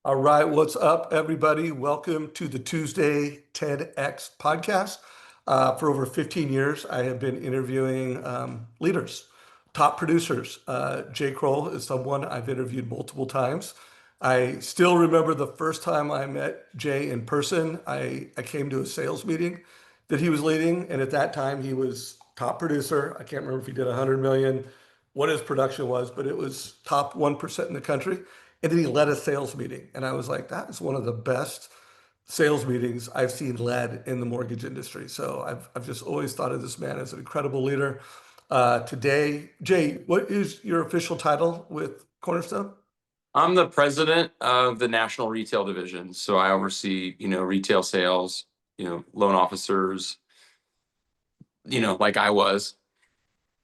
All right, what's up, everybody? Welcome to the Tuesday TEDx podcast. For over 15 years, I have been interviewing leaders, top producers. Jay Crowell is someone I've interviewed multiple times. I still remember the first time I met Jay in person. I came to a sales meeting that he was leading, and at that time, he was top producer. I can't remember if he did 100 million, what his production was, but it was top 1% in the country. And then he led a sales meeting. And I was like, that is one of the best sales meetings I've seen led in the mortgage industry. So I've just always thought of this man as an incredible leader. Today, Jay, what is your official title with Cornerstone? I'm the president of the national retail division. So I oversee, retail sales, loan officers, like I was.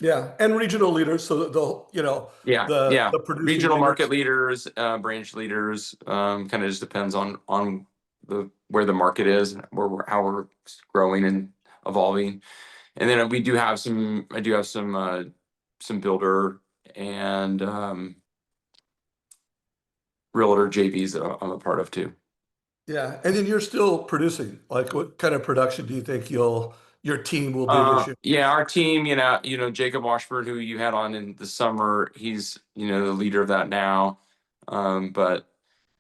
Yeah, and regional leaders. So Yeah, the yeah. the producing Regional market leaders. leaders, branch leaders, kind of just depends on the where the market is, how we're growing and evolving. And then I do have some builder and realtor JVs that I'm a part of too. Yeah, and then you're still producing. Like, what kind of production do you think your team will do this year? Yeah, our team, Jacob Washburn, who you had on in the summer, he's, the leader of that now. But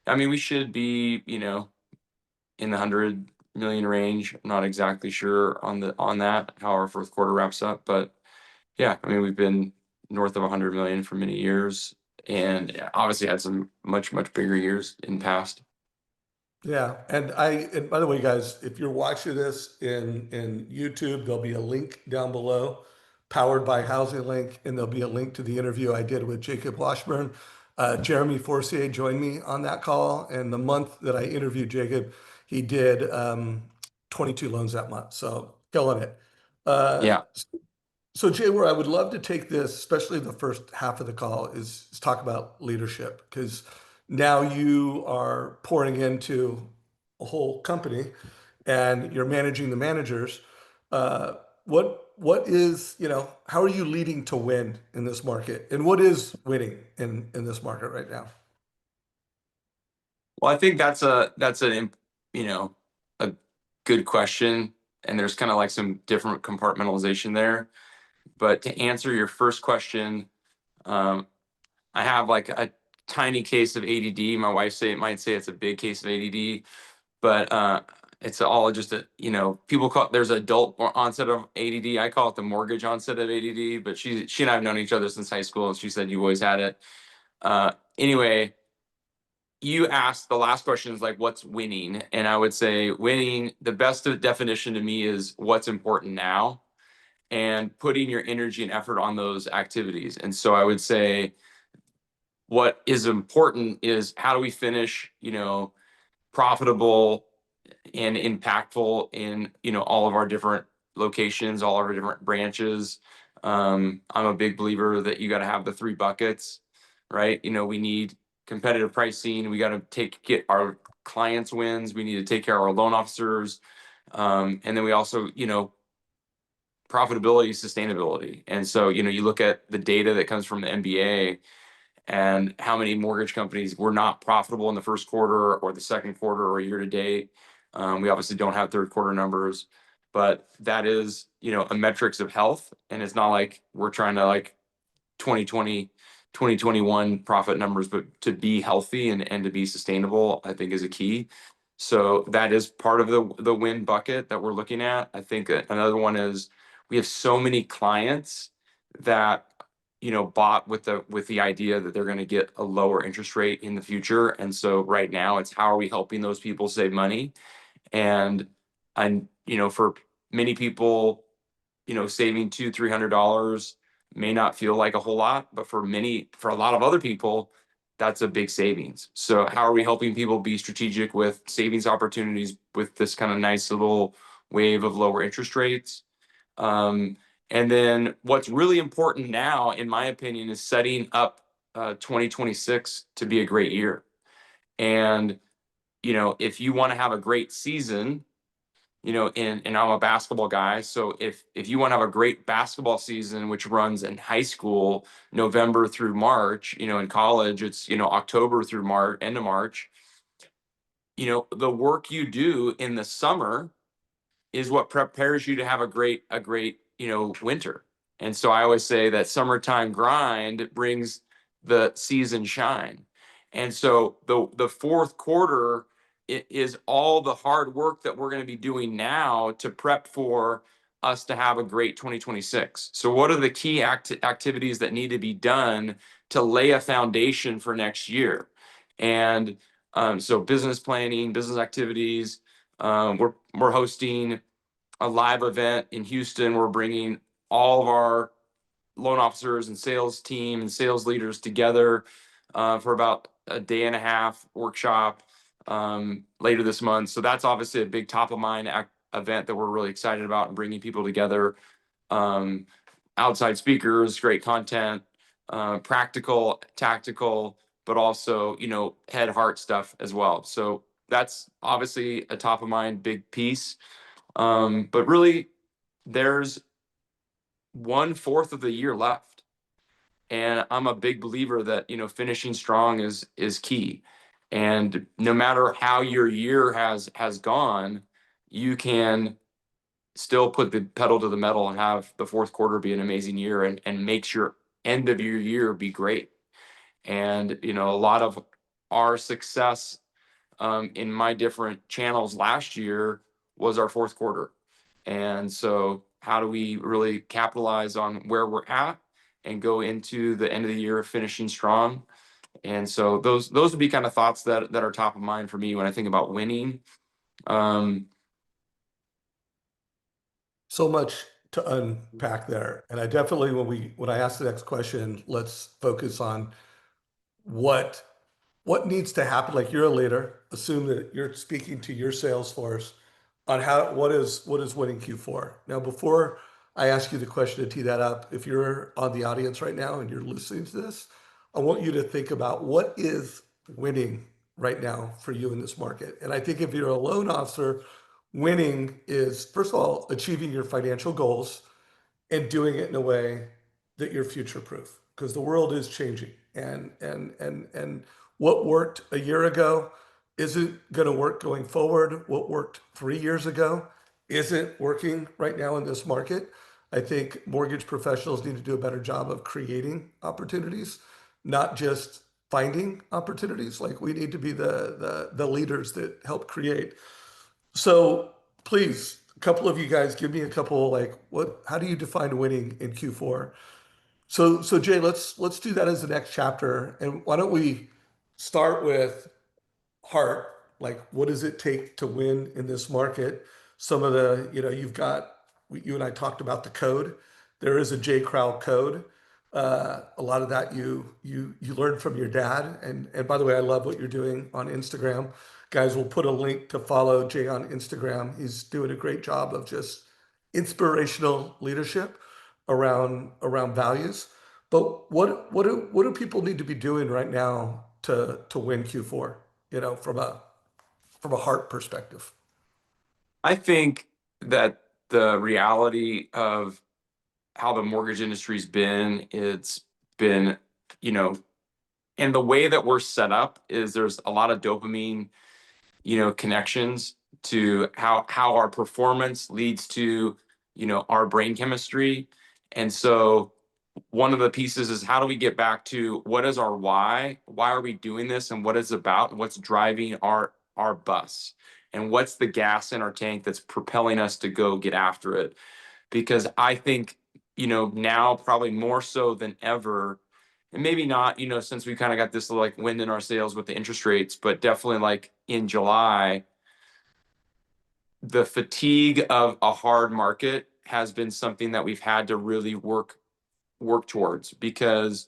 I mean, we should be, in the 100 million range. I'm not exactly sure on that, how our fourth quarter wraps up. But yeah, I mean, we've been north of 100 million for many years, and obviously had some much, much bigger years in past. Yeah, and by the way, guys, if you're watching this in YouTube, there'll be a link down below, powered by Housing Link, and there'll be a link to the interview I did with Jacob Washburn. Jeremy Forcier joined me on that call, and the month that I interviewed Jacob, he did 22 loans that month, so killing it. Uh, Yeah. so Jay, where I would love to take this, especially the first half of the call, is talk about leadership because now you are pouring into a whole company and you're managing the managers. Uh, what is, how are you leading to win in this market? And what is winning in this market right now? Well, I think that's a good question, and there's kind of like some different compartmentalization there. But to answer your first question, um, I have like a tiny case of ADD. My wife might say it's a big case of ADD, but it's all just people call it, there's adult onset of ADD. I call it the mortgage onset of ADD. But she and I have known each other since high school, and she said you always had it. Anyway, you asked the last question is like what's winning, and I would say winning, the best definition to me is what's important now and putting your energy and effort on those activities. And so I would say what is important is how do we finish, profitable and impactful in, all of our different locations, all of our different branches. I'm a big believer that you got to have the three buckets, right? We need competitive pricing. We got to get our clients wins. We need to take care of our loan officers. And then we also, profitability, sustainability. And so, you look at the data that comes from the MBA and how many mortgage companies were not profitable in the first quarter or the second quarter or year to date. We obviously don't have third quarter numbers, but that is, a metrics of health. And it's not like we're trying to like 2020, 2021 profit numbers, but to be healthy and to be sustainable, I think is a key. So that is part of the win bucket that we're looking at. I think another one is we have so many clients that bought with the idea that they're going to get a lower interest rate in the future. And so right now it's how are we helping those people save money? And for many people, saving $200-300 may not feel like a whole lot, but for a lot of other people, that's a big savings. So how are we helping people be strategic with savings opportunities with this kind of nice little wave of lower interest rates? And then what's really important now, in my opinion, is setting up 2026 to be a great year. And, if you want to have a great season, and I'm a basketball guy. So if you want to have a great basketball season, which runs in high school, November through March, in college, it's, October through March, end of March. the work you do in the summer is what prepares you to have a great winter. And so I always say that summertime grind brings the season shine. And so the fourth quarter is all the hard work that we're going to be doing now to prep for us to have a great 2026. So what are the key activities that need to be done to lay a foundation for next year? And so business planning, business activities. We're hosting a live event in Houston. We're bringing all of our loan officers and sales team and sales leaders together for about a day and a half workshop later this month. So that's obviously a big top of mind event that we're really excited about, and bringing people together. Um, Outside speakers, great content, practical, tactical, but also head heart stuff as well. So that's obviously a top of mind big piece. But really, there's 1/4 of the year left, and I'm a big believer that finishing strong is key. And no matter how your year has gone, you can still put the pedal to the metal and have the fourth quarter be an amazing year, and makes your end of your year be great. And a lot of our success in my different channels last year was our fourth quarter. And so, how do we really capitalize on where we're at and go into the end of the year finishing strong? And so, those would be kind of thoughts that are top of mind for me when I think about winning. Um, So much to unpack there. And I definitely, when I ask the next question, let's focus on what what needs to happen. Like, you're a leader, assume that you're speaking to your sales force on what is winning Q4. Now, before I ask you the question to tee that up, if you're on the audience right now and you're listening to this, I want you to think about what is winning right now for you in this market. And I think if you're a loan officer, winning is, first of all, achieving your financial goals and doing it in a way that you're future proof, because the world is changing, and what worked a year ago isn't going to work going forward. What worked 3 years ago isn't working right now in this market. I think mortgage professionals need to do a better job of creating opportunities, not just finding opportunities. Like, we need to be the leaders that help create. So please, a couple of you guys, give me a couple, like, how do you define winning in Q4? So Jay, let's do that as the next chapter. And why don't we start with heart? Like, what does it take to win in this market? Some of the, you and I talked about the code. There is a J. Crowell code. A lot of that you learned from your dad. And by the way, I love what you're doing on Instagram. Guys, we'll put a link to follow Jay on Instagram. He's doing a great job of just inspirational leadership around values. But what do people need to be doing right now to win Q4? From a heart perspective. I think that the reality of how the mortgage industry's been, it's been, you know, and the way that we're set up is there's a lot of dopamine connections to how our performance leads to our brain chemistry. And so one of the pieces is, how do we get back to what is our why are we doing this, and what it's about, and what's driving our bus, and what's the gas in our tank that's propelling us to go get after it. Because I think now probably more so than ever, and maybe not since we kind of got this like wind in our sails with the interest rates, but definitely like in July, the fatigue of a hard market has been something that we've had to really work towards, because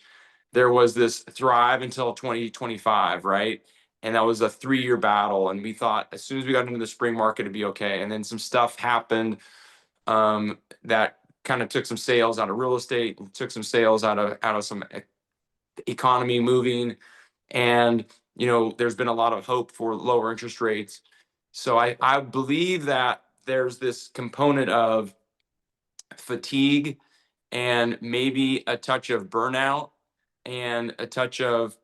there was this thrive until 2025, right? And that was a 3-year battle, and we thought as soon as we got into the spring market it'd be okay. And then some stuff happened that kind of took some sales out of real estate, took some sales out of some economy moving. And there's been a lot of hope for lower interest rates. So I believe that there's this component of fatigue, and maybe a touch of burnout, and a touch of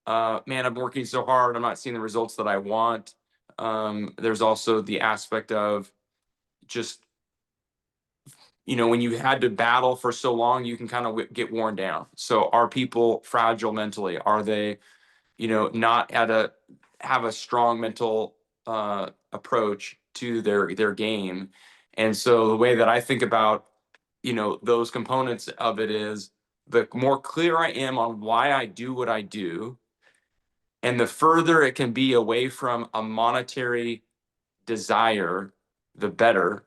man, I'm working so hard, I'm not seeing the results that I want. There's also the aspect of just, when you had to battle for so long, you can kind of get worn down. So are people fragile mentally? Are they, not have a strong mental approach to their game? And so the way that I think about, those components of it is, the more clear I am on why I do what I do, and the further it can be away from a monetary desire, the better,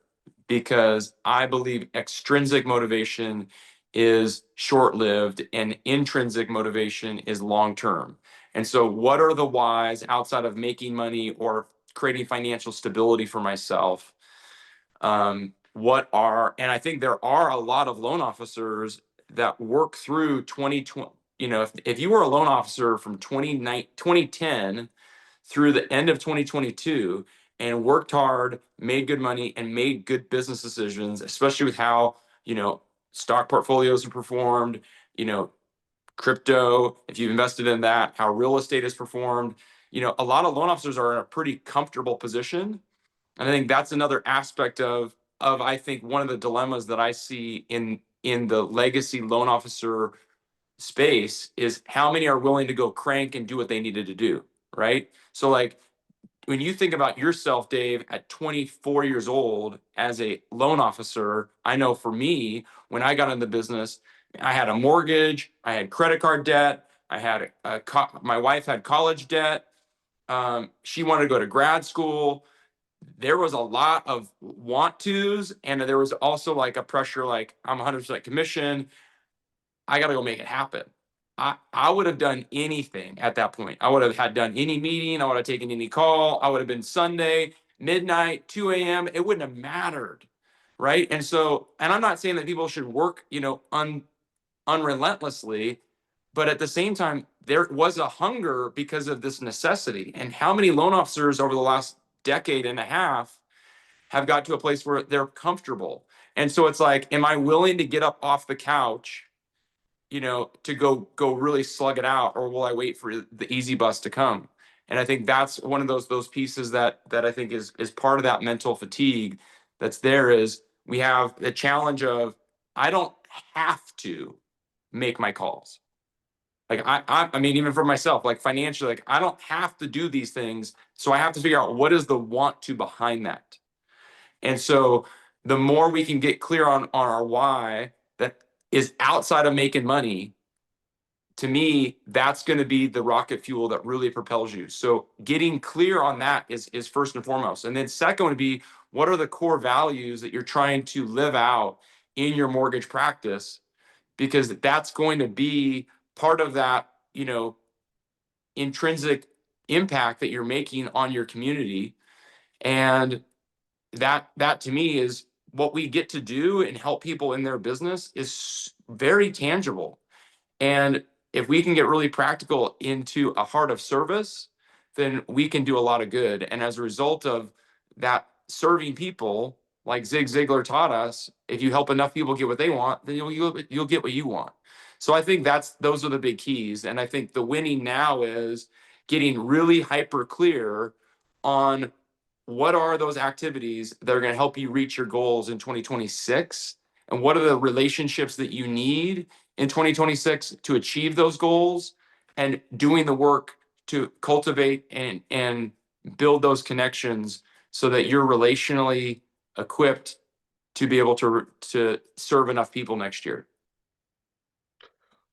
because I believe extrinsic motivation is short lived and intrinsic motivation is long term. And so, what are the whys outside of making money or creating financial stability for myself? And I think there are a lot of loan officers that work through 2020. If you were a loan officer from 2010 through the end of 2022 and worked hard, made good money, and made good business decisions, especially with how, stock portfolios have performed, you know, crypto, if you've invested in that, how real estate has performed, a lot of loan officers are in a pretty comfortable position. And I think that's another aspect of I think one of the dilemmas that I see in the legacy loan officer space is how many are willing to go crank and do what they needed to do, right? So like, when you think about yourself, Dave, at 24 years old as a loan officer, I know for me, when I got into the business, I had a mortgage, I had credit card debt, my wife had college debt. She wanted to go to grad school. There was a lot of want tos, and there was also like a pressure, like I'm 100% commission. I got to go make it happen. I would have done anything at that point. I would have had done any meeting. I would have taken any call. I would have been Sunday, midnight, 2 a.m. It wouldn't have mattered. Right. And so, and I'm not saying that people should work, unrelentlessly, but at the same time, there was a hunger because of this necessity. And how many loan officers over the last decade and a half have got to a place where they're comfortable? And so it's like, am I willing to get up off the couch, to go really slug it out, or will I wait for the easy bus to come? And I think that's one of those pieces that I think is part of that mental fatigue that's there. Is we have the challenge of, I don't have to make my calls. Like I mean, even for myself, like financially, like I don't have to do these things. So I have to figure out what is the want to behind that. And so the more we can get clear on our why that is outside of making money, to me, that's going to be the rocket fuel that really propels you. So getting clear on that is first and foremost. And then second would be, what are the core values that you're trying to live out in your mortgage practice? Because that's going to be part of that, intrinsic impact that you're making on your community. And that to me is what we get to do and help people in their business is very tangible. And if we can get really practical into a heart of service, then we can do a lot of good. And as a result of that, serving people, like Zig Ziglar taught us, if you help enough people get what they want, then you'll get what you want. So I think those are the big keys. And I think the winning now is getting really hyper clear on what are those activities that are going to help you reach your goals in 2026, and what are the relationships that you need in 2026 to achieve those goals, and doing the work to cultivate and build those connections so that you're relationally equipped to be able to serve enough people next year.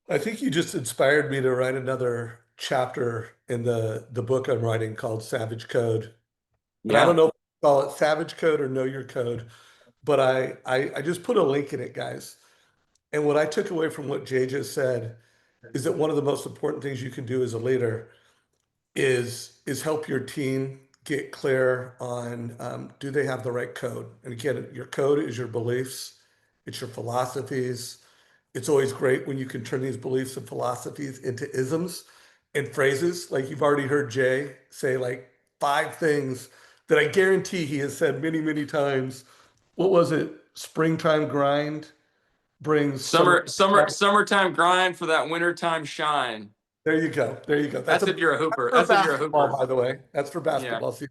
I think you just inspired me to write another chapter in the book I'm writing called Savage Code. And I don't Yeah. know if you call it Savage Code or Know Your Code, but I just put a link in it, guys. And what I took away from what Jay just said is that one of the most important things you can do as a leader is help your team get clear on, do they have the right code? And again, your code is your beliefs, it's your philosophies. It's always great when you can turn these beliefs and philosophies into isms and phrases. Like you've already heard Jay say like 5 things that I guarantee he has said many, many times. What was it? Springtime grind brings summer. Summertime grind for that wintertime shine. There you go. There you go. That's if you're a hooper. For That's if you're a basketball, hooper. by the way. That's for Yeah. basketball season.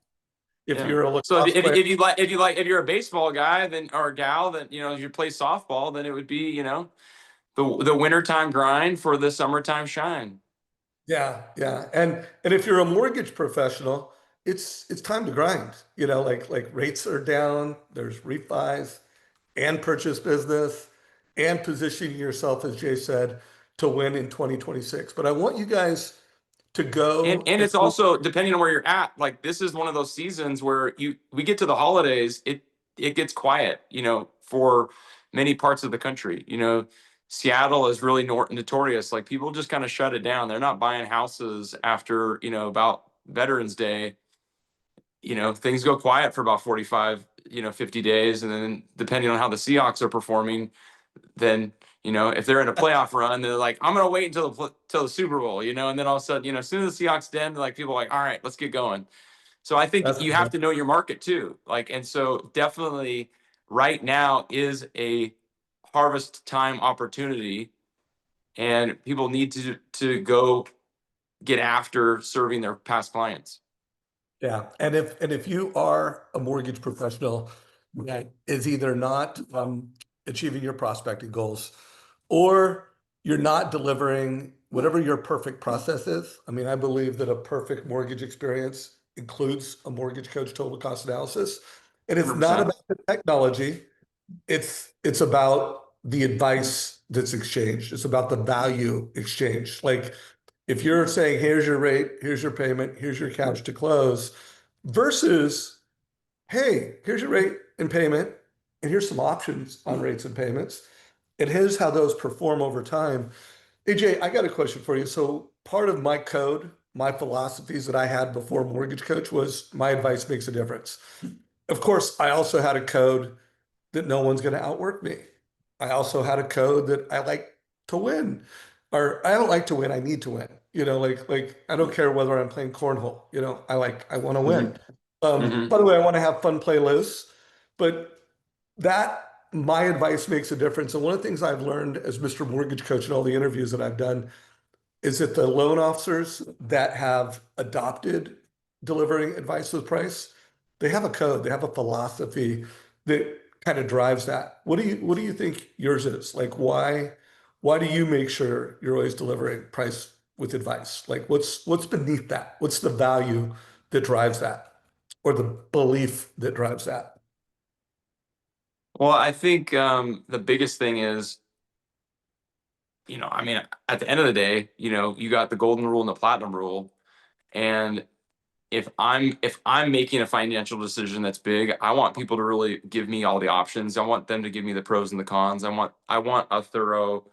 If Yeah. you're a So lacrosse player, if you're a baseball guy, then, or a gal, then, if you play softball, then it would be, the wintertime grind for the summertime shine. yeah, yeah. And if you're a mortgage professional, it's time to grind. Like rates are down, there's refis and purchase business and positioning yourself, as Jay said, to win in 2026. But I want you guys to go And and it's also depending on where you're at. Like, this is one of those seasons where we get to the holidays, it gets quiet, for many parts of the country. Seattle is really notorious. Like, people just kind of shut it down. They're not buying houses after, about Veterans Day. Things go quiet for about 45, 50 days. And then depending on how the Seahawks are performing, then, if they're in a playoff run, they're like, I'm gonna wait till the Super Bowl, and then all of a sudden, as soon as the Seahawks end, like, people are like, all right, let's get going. So I think that's you have to know your market too. Like, and so definitely right now is a harvest time opportunity, and people need to go get after serving their past clients. yeah. And if you are a mortgage professional that is either not achieving your prospecting goals, or you're not delivering whatever your perfect process is. I mean, I believe that a perfect mortgage experience includes a mortgage coach total cost analysis. And it's not 100%. about the technology. It's about the advice that's exchanged. It's about the value exchange. Like, if you're saying, here's your rate, here's your payment, here's your cash to close, versus, hey, here's your rate and payment, and here's some options on rates and payments, and here's how those perform over time. AJ, I got a question for you. So part of my code, my philosophies that I had before Mortgage Coach was my advice makes a difference. Of course, I also had a code that no one's going to outwork me. I also had a code that I like to win, or I don't like to win. I need to win. Like I don't care whether I'm playing cornhole. I want to Hmm. win. Hmm. By the way, I want to have fun, play loose, but that my advice makes a difference. And one of the things I've learned as Mr. Mortgage Coach in all the interviews that I've done is that the loan officers that have adopted delivering advice with price, they have a code, they have a philosophy that kind of drives that. What do you think yours is? Like, why do you make sure you're always delivering price with advice? Like, what's beneath that? What's the value that drives that, or the belief that drives that? Well, I think the biggest thing is, I mean, at the end of the day, you got the golden rule and the platinum rule. And if I'm making a financial decision that's big, I want people to really give me all the options. I want them to give me the pros and the cons. I want a thorough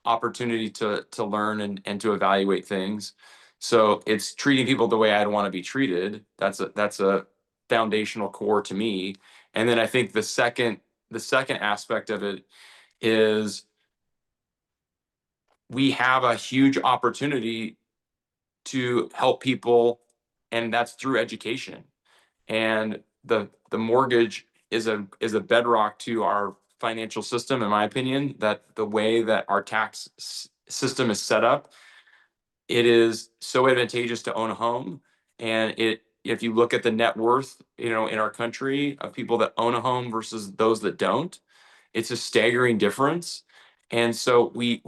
opportunity to learn and to evaluate things. So it's treating people the way I'd want to be treated. That's a foundational core to me. And then I think the second aspect of it is we have a huge opportunity to help people, and that's through education. And the mortgage is a bedrock to our financial system, in my opinion. That the way that our tax system is set up, it is so advantageous to own a home. And if you look at the net worth, in our country of people that own a home versus those that don't, it's a staggering difference. And so we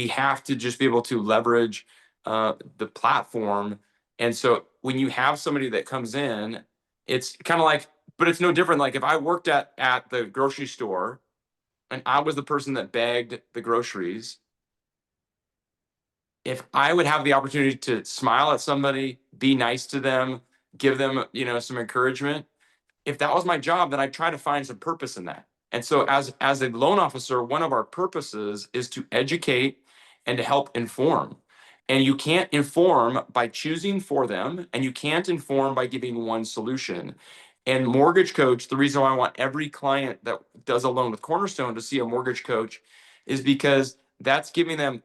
have to just be able to leverage the platform. And so when you have somebody that comes in, it's kind of like, but it's no different. Like, if I worked at the grocery store and I was the person that bagged the groceries, if I would have the opportunity to smile at somebody, be nice to them, give them, some encouragement, if that was my job, then I'd try to find some purpose in that. And so as a loan officer, one of our purposes is to educate and to help inform. And you can't inform by choosing for them, and you can't inform by giving one solution. And Mortgage Coach, the reason why I want every client that does a loan with Cornerstone to see a mortgage coach is because that's giving them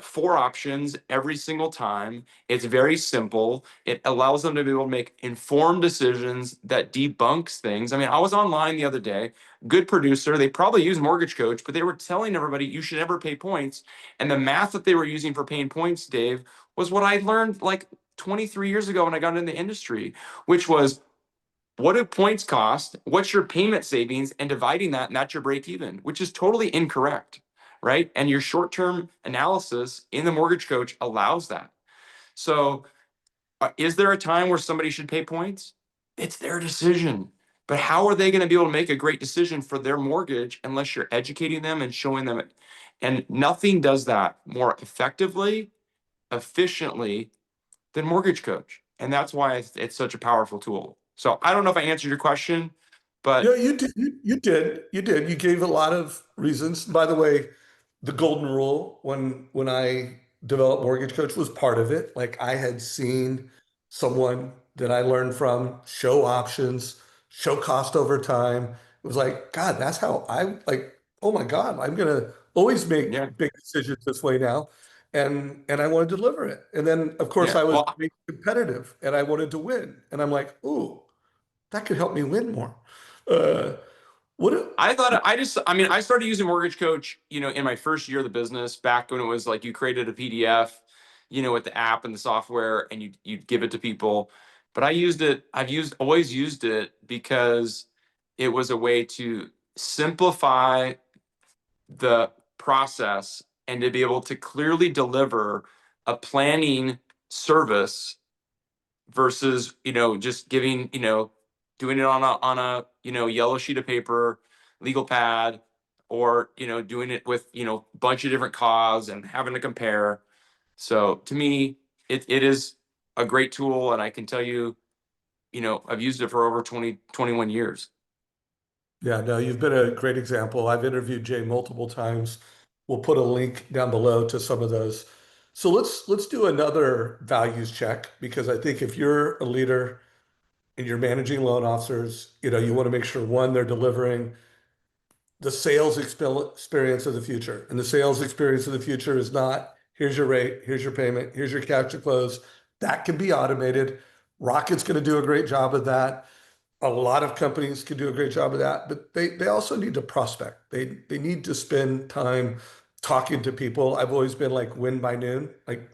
four options every single time. It's very simple. It allows them to be able to make informed decisions that debunks things. I mean, I was online the other day, good producer. They probably use Mortgage Coach, but they were telling everybody you should never pay points. And the math that they were using for paying points, Dave, was what I learned like 23 years ago when I got into the industry, which was what do points cost? What's your payment savings? And dividing that, and that's your break even, which is totally incorrect, right? And your short-term analysis in the Mortgage Coach allows that. So is there a time where somebody should pay points? It's their decision. But how are they going to be able to make a great decision for their mortgage unless you're educating them and showing them it? And nothing does that more effectively, efficiently than Mortgage Coach. And that's why it's such a powerful tool. So I don't know if I answered your question, Yeah, but you did. You did. You did. You gave a lot of reasons. By the way, the golden rule when I developed Mortgage Coach was part of it. Like I had seen someone that I learned from show options, show cost over time. It was like, God, that's how I like, oh my God, I'm gonna always yeah, make big decisions this way now. And I want to deliver it. And then of course yeah. I was Well, being competitive and I wanted to win. And I'm like, ooh, that could help me win more. Uh, what? I started using Mortgage Coach, in my first year of the business back when it was like you created a PDF, with the app and the software and you'd give it to people. But always used it because it was a way to simplify the process and to be able to clearly deliver a planning service versus just giving doing it on a yellow sheet of paper, legal pad, or doing it with bunch of different cause and having to compare. So to me, it is a great tool, and I can tell you, I've used it for over 21 years. Yeah, no, you've been a great example. I've interviewed Jay multiple times. We'll put a link down below to some of those. So let's do another values check because I think if you're a leader and you're managing loan officers, you want to make sure one, they're delivering the sales experience of the future. And the sales experience of the future is not here's your rate, here's your payment, here's your cash to close. That can be automated. Rocket's going to do a great job of that. A lot of companies can do a great job of that, but they also need to prospect. They need to spend time talking to people. I've always been like win by noon. Like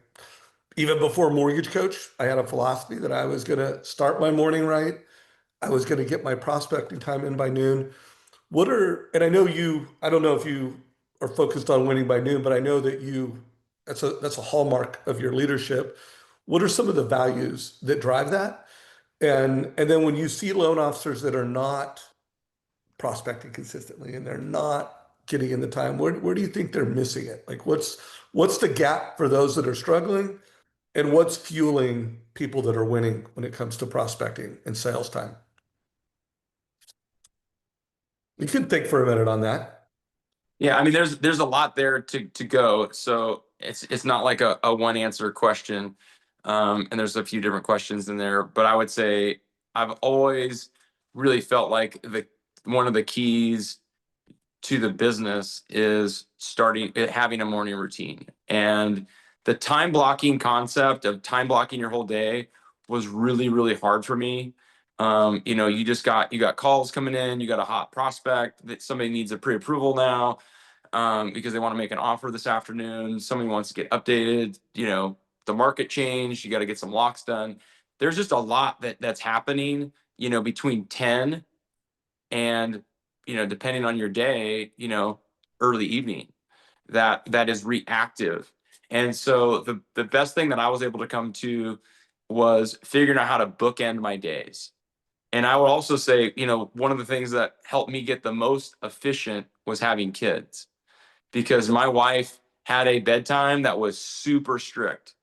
even before Mortgage Coach, I had a philosophy that I was going to start my morning right. I was going to get my prospecting time in by noon. And I know I don't know if you are focused on winning by noon, but I know that that's a hallmark of your leadership. What are some of the values that drive that? And then when you see loan officers that are not prospecting consistently and they're not getting in the time, where do you think they're missing it? Like what's the gap for those that are struggling and what's fueling people that are winning when it comes to prospecting and sales time? You can think for a minute on that. Yeah, I mean, there's a lot there to go. So it's not like a one answer question. And there's a few different questions in there. But I would say I've always really felt like the one of the keys to the business is having a morning routine. And the time blocking concept of time blocking your whole day was really, really hard for me. You got calls coming in, you got a hot prospect that somebody needs a pre-approval now, because they want to make an offer this afternoon. Somebody wants to get updated, the market changed, you got to get some locks done. There's just a lot that's happening, between 10 and, depending on your day, early evening, that is reactive. And so the best thing that I was able to come to was figuring out how to bookend my days. And I would also say, one of the things that helped me get the most efficient was having kids, because my wife had a bedtime that was super strict,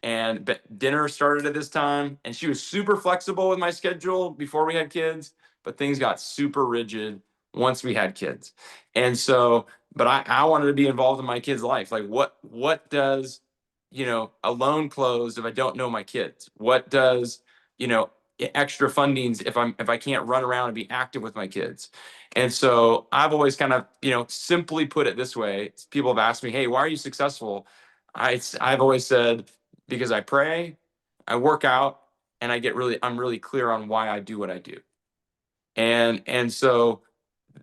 and dinner started at this time, and she was super flexible with my schedule before we had kids, but things got super rigid once we had kids. And so, but I wanted to be involved in my kids' life. Like what does, a loan close if I don't know my kids? What does, extra fundings if I can't run around and be active with my kids? And so I've always kind of, simply put it this way. People have asked me, hey, why are you successful? I've always said, because I pray, I work out, and I'm really clear on why I do what I do. And so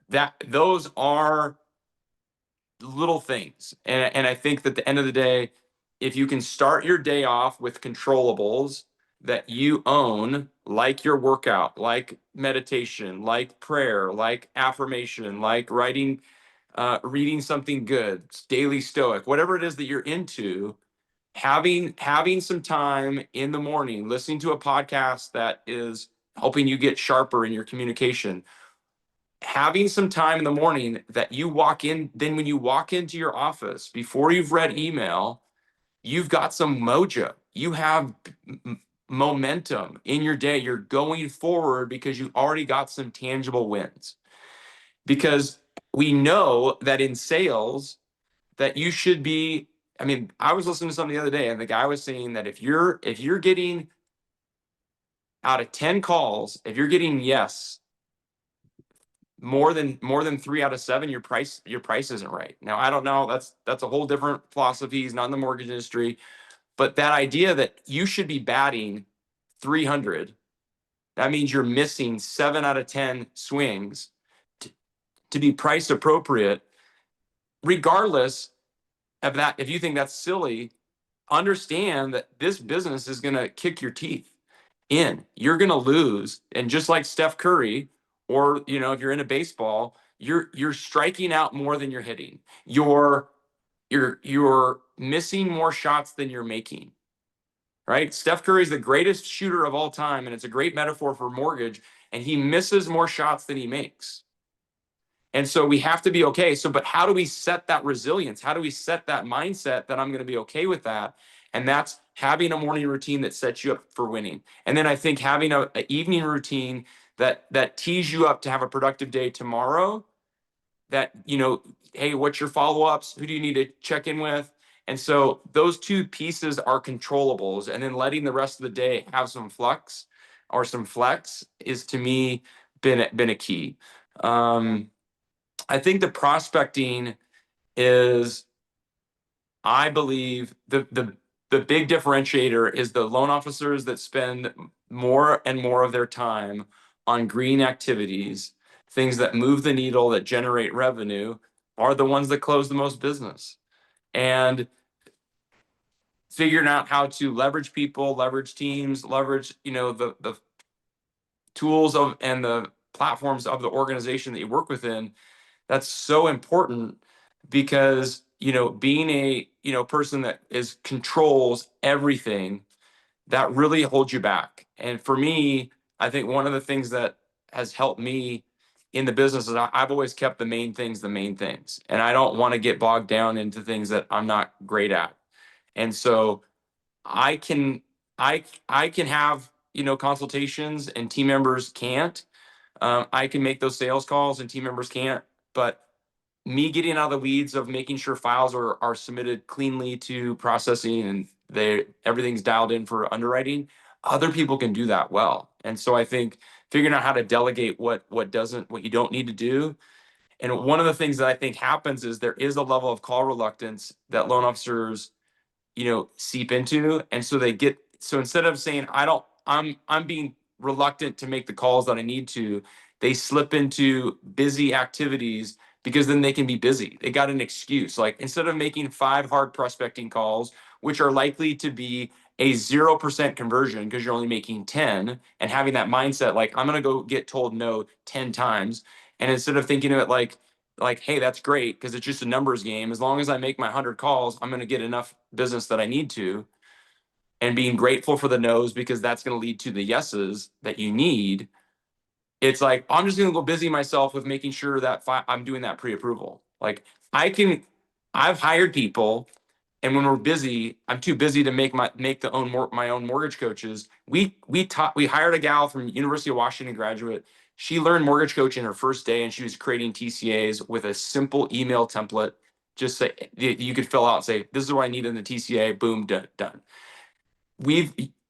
that those are little things. And I think that at the end of the day, if you can start your day off with controllables, that you own, like your workout, like meditation, like prayer, like affirmation, like writing, reading something good, daily stoic, whatever it is that you're into, having some time in the morning, listening to a podcast that is helping you get sharper in your communication, having some time in the morning that you walk in, then when you walk into your office, before you've read email, you've got some mojo. You have momentum in your day. You're going forward because you already got some tangible wins. Because we know that in sales, that you should be, I mean, I was listening to something the other day, and the guy was saying that if you're getting out of 10 calls, if you're getting yes, more than 3 out of 7, your price isn't right. Now, I don't know. That's a whole different philosophy. He's not in the mortgage industry. But that idea that you should be batting 300, that means you're missing 7 out of 10 swings to be price appropriate, regardless of that. If you think that's silly, understand that this business is going to kick your teeth in. You're going to lose. And just like Steph Curry, or, if you're into baseball, you're striking out more than you're hitting. You're missing more shots than you're making. Right? Steph Curry is the greatest shooter of all time, and it's a great metaphor for mortgage, and he misses more shots than he makes. And so we have to be okay. So, but how do we set that resilience? How do we set that mindset that I'm going to be okay with that? And that's having a morning routine that sets you up for winning. And then I think having an evening routine that tees you up to have a productive day tomorrow. That, hey, what's your follow-ups? Who do you need to check in with? And so those two pieces are controllables, and then letting the rest of the day have some flux or some flex is, to me, been a key. I think the prospecting is, I believe, the big differentiator is the loan officers that spend more and more of their time on green activities, things that move the needle, that generate revenue, are the ones that close the most business. And figuring out how to leverage people, leverage teams, leverage, the tools of and the platforms of the organization that you work within, that's so important. Because, being a, person that controls everything, that really holds you back. And for me, I think one of the things that has helped me in the business is I've always kept the main things, and I don't want to get bogged down into things that I'm not great at. And so I can have, consultations, and team members can't. I can make those sales calls and team members can't. But me getting out of the weeds of making sure files are submitted cleanly to processing, and everything's dialed in for underwriting, other people can do that well. And so I think figuring out how to delegate what you don't need to do. And one of the things that I think happens is there is a level of call reluctance that loan officers, seep into. And so so instead of saying, I'm being reluctant to make the calls that I need to, they slip into busy activities, because then they can be busy. They got an excuse. Like, instead of making 5 hard prospecting calls, which are likely to be a 0% conversion because you're only making 10, and having that mindset, like, I'm going to go get told no 10 times. And instead of thinking of it like, hey, that's great because it's just a numbers game. As long as I make my 100 calls, I'm going to get enough business that I need to. And being grateful for the no's, because that's going to lead to the yeses that you need. It's like, I'm just going to go busy myself with making sure that I'm doing that pre-approval. Like, I've hired people, and when we're busy, I'm too busy to make my own mortgage coaches. We hired a gal from University of Washington graduate. She learned Mortgage Coach in her first day, and she was creating TCAs with a simple email template. Just say, you could fill out, say, this is what I need in the TCA, boom, done.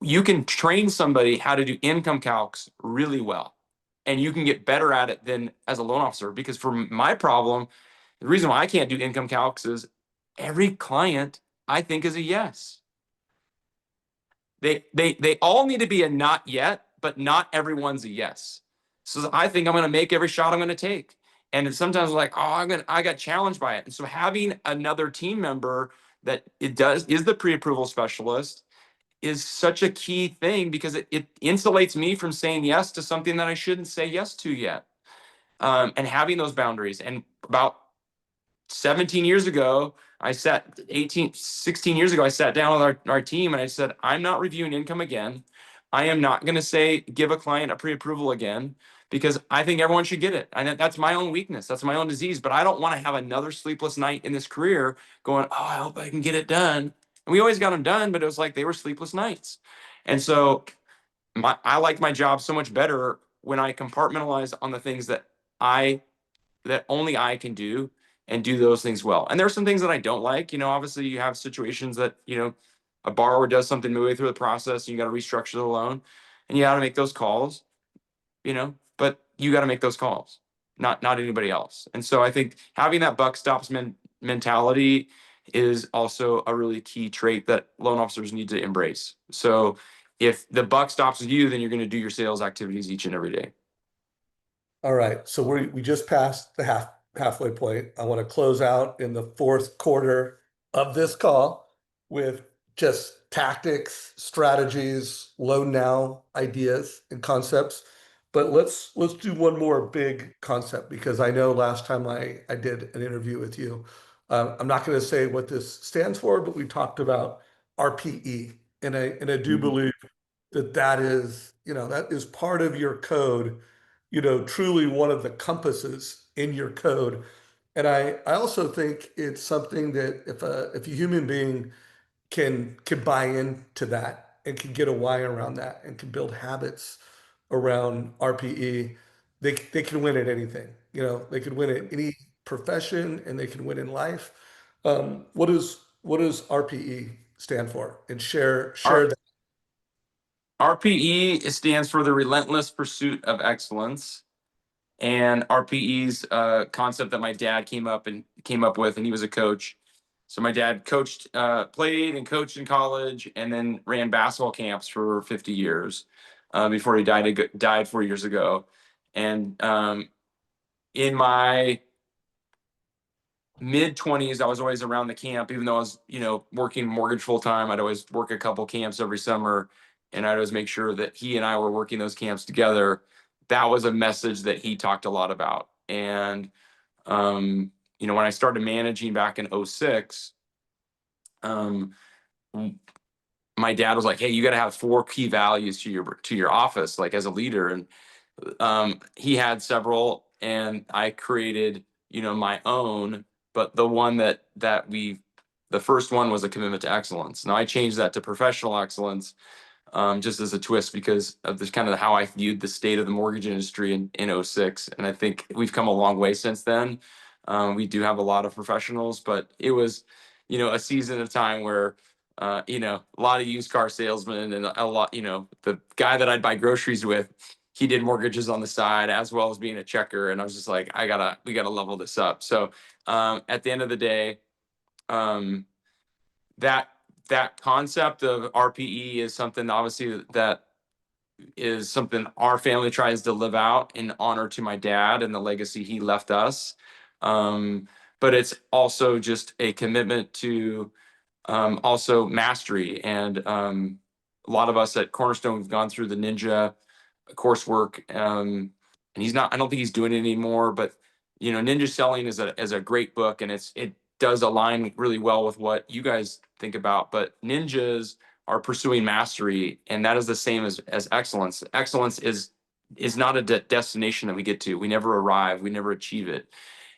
You can train somebody how to do income calcs really well, and you can get better at it than as a loan officer. Because for my problem, the reason why I can't do income calcs is every client I think is a yes. They all need to be a not yet, but not everyone's a yes. So I think I'm going to make every shot I'm going to take. And it's sometimes like, oh, I got challenged by it. And so having another team member that is the pre-approval specialist, is such a key thing because it insulates me from saying yes to something that I shouldn't say yes to yet. And having those boundaries. And about 17 years ago, 16 years ago, I sat down with our team and I said, I'm not reviewing income again. I am not going to give a client a pre-approval again because I think everyone should get it. And that's my own weakness. That's my own disease. But I don't want to have another sleepless night in this career going, oh, I hope I can get it done. And we always got them done, but it was like they were sleepless nights. And so I like my job so much better when I compartmentalize on the things I that only I can do and do those things well. And there's some things that I don't like. Obviously you have situations that, a borrower does something midway through the process and you got to restructure the loan and you got to make those calls, but you got to make those calls, not anybody else. And so I think having that buck stops mentality is also a really key trait that loan officers need to embrace. So if the buck stops with you, then you're going to do your sales activities each and every day. All right, so we just passed the halfway point. I want to close out in the fourth quarter of this call with just tactics, strategies, loan now ideas and concepts. But let's do one more big concept because I know last time I did an interview with you, I'm not going to say what this stands for, but we talked about RPE, and I do Mhm. believe that is, that is part of your code, truly one of the compasses in your code. And I also think it's something that if a human being can buy into that and can get a why around that and can build habits around RPE, they can win at anything. They can win at any profession and they can win in life. What does RPE stand for? And share R- that. RPE stands for the relentless pursuit of excellence. And RPE's concept that my dad came up with, and he was a coach. So my dad played and coached in college, and then ran basketball camps for 50 years before he died 4 years ago. And in my mid 20s, I was always around the camp, even though I was, working mortgage full time. I'd always work a couple camps every summer, and I'd always make sure that he and I were working those camps together. That was a message that he talked a lot about. And when I started managing back in '06, um, my dad was like, "Hey, you got to have 4 key values to your office, like as a leader." And he had several, and I created, my own. But the first one was a commitment to excellence. Now I changed that to professional excellence, just as a twist because of this kind of how I viewed the state of the mortgage industry in '06. And I think we've come a long way since then. We do have a lot of professionals, but it was, a season of time where, a lot of used car salesmen and a lot, the guy that I'd buy groceries with, he did mortgages on the side as well as being a checker. And I was just like, we gotta level this up. So at the end of the day, um, that that concept of RPE is something obviously that is something our family tries to live out in honor to my dad and the legacy he left us. But it's also just a commitment to also mastery. And a lot of us at Cornerstone have gone through the Ninja coursework. And I don't think he's doing it anymore, but Ninja Selling is a great book, and it does align really well with what you guys think about. But ninjas are pursuing mastery, and that is the same as excellence. Excellence is not a destination that we get to. We never arrive, we never achieve it.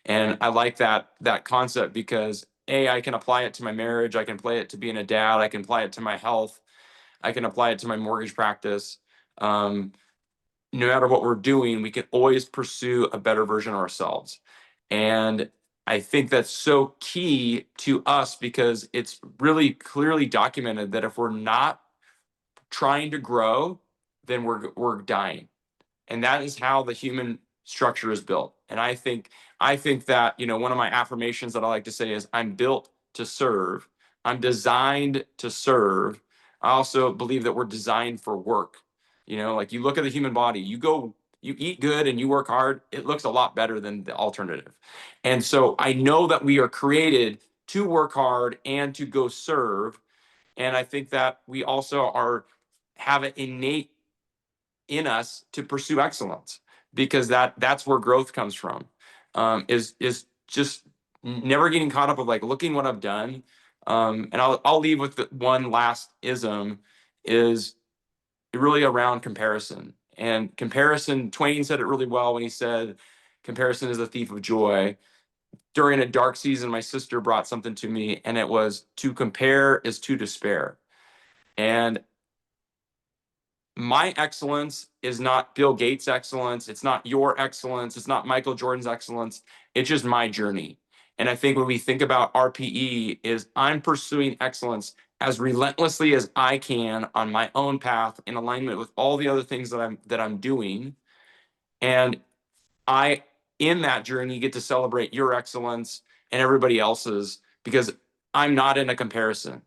And I like that concept because I can apply it to my marriage, I can apply it to being a dad, I can apply it to my health, I can apply it to my mortgage practice. No matter what we're doing, we can always pursue a better version of ourselves. And I think that's so key to us because it's really clearly documented that if we're not trying to grow, then we're dying. And that is how the human structure is built. And I think that, one of my affirmations that I like to say is I'm built to serve. I'm designed to serve. I also believe that we're designed for work. Like you look at the human body, you eat good and you work hard, it looks a lot better than the alternative. And so I know that we are created to work hard and to go serve. And I think that we also have it innate in us to pursue excellence, because that's where growth comes from. Is just never getting caught up with like looking what I've done. And I'll leave with the one last ism, is really around comparison. And comparison, Twain said it really well when he said, comparison is a thief of joy. During a dark season, my sister brought something to me, and it was, to compare is to despair. And my excellence is not Bill Gates' excellence. It's not your excellence. It's not Michael Jordan's excellence. It's just my journey. And I think when we think about RPE, is I'm pursuing excellence as relentlessly as I can on my own path, in alignment with all the other things that I'm doing. And I, in that journey, get to celebrate your excellence and everybody else's, because I'm not in a comparison.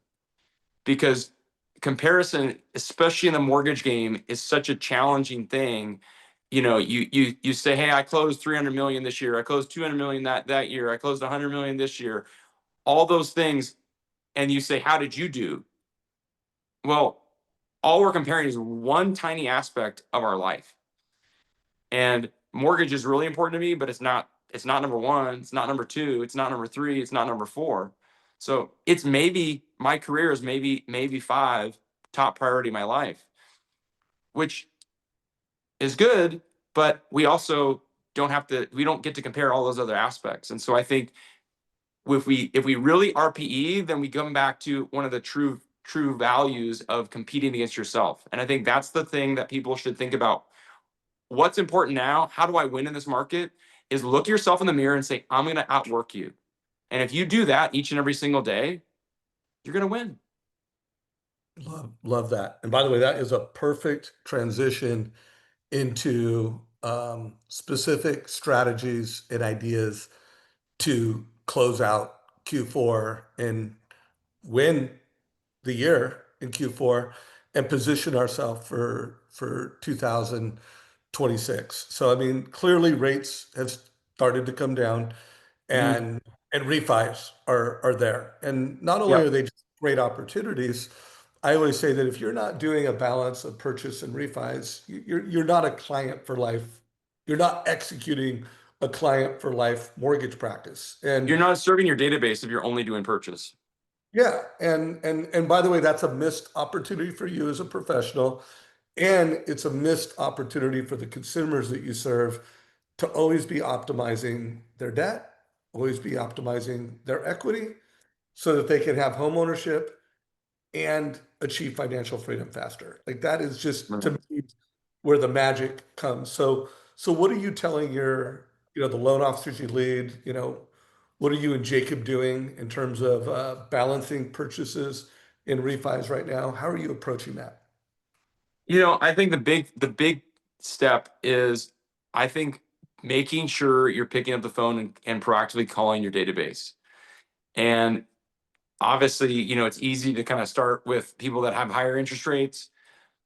Because comparison, especially in the mortgage game, is such a challenging thing. You say, hey, I closed 300 million this year, I closed 200 million that year, I closed 100 million this year, all those things. And you say, how did you do? Well, all we're comparing is one tiny aspect of our life. And mortgage is really important to me, but it's not number one, it's not number two, it's not number three, it's not number four. So it's maybe my career is maybe five, top priority in my life, which is good, but we also we don't get to compare all those other aspects. And so I think if we really RPE, then we come back to one of the true values of competing against yourself. And I think that's the thing that people should think about. What's important now? How do I win in this market? Is look yourself in the mirror and say, I'm going to outwork you. And if you do that each and every single day, you're going to win. Love that. And by the way, that is a perfect transition into specific strategies and ideas to close out Q4 and win the year in Q4 and position ourselves for 2026. So I mean, clearly rates have started to come down, Mhm. and refis are there. And not only are Yep. they just great opportunities, I always say that if you're not doing a balance of purchase and refis, you're not a client for life. You're not executing a client for life mortgage practice. And You're not serving your database if you're only doing purchase. yeah, and by the way, that's a missed opportunity for you as a professional, and it's a missed opportunity for the consumers that you serve to always be optimizing their debt, always be optimizing their equity so that they can have home ownership and achieve financial freedom faster. Like that is just to Mhm. me where the magic comes. So what are you telling the loan officers you lead, what are you and Jacob doing in terms of balancing purchases in refis right now? How are you approaching that? I think the big step is, I think, making sure you're picking up the phone and proactively calling your database. And obviously, it's easy to kind of start with people that have higher interest rates,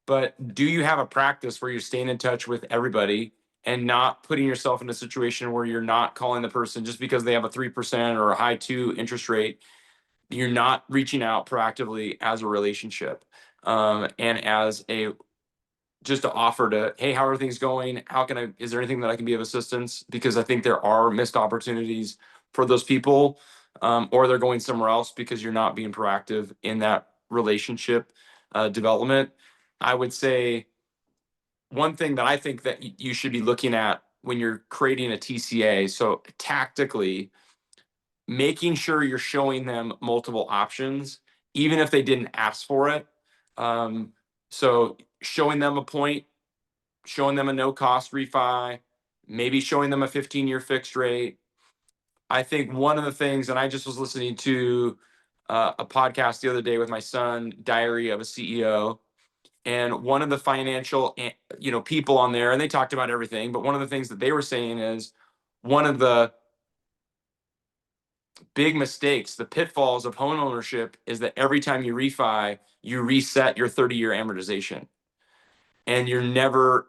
but do you have a practice where you're staying in touch with everybody and not putting yourself in a situation where you're not calling the person just because they have a 3% or a high two interest rate? You're not reaching out proactively as a relationship, and as a just to offer to, hey, how are things going? Is there anything that I can be of assistance? Because I think there are missed opportunities for those people, or they're going somewhere else because you're not being proactive in that relationship development. I would say one thing that I think that you should be looking at when you're creating a TCA, so tactically, making sure you're showing them multiple options, even if they didn't ask for it. So showing them a point, showing them a no cost refi, maybe showing them a 15-year fixed rate. I think one of the things, and I just was listening to a podcast the other day with my son, Diary of a CEO, and one of the financial people on there, and they talked about everything, but one of the things that they were saying is, one of the big mistakes, the pitfalls of home ownership, is that every time you refi, you reset your 30-year amortization, and you're never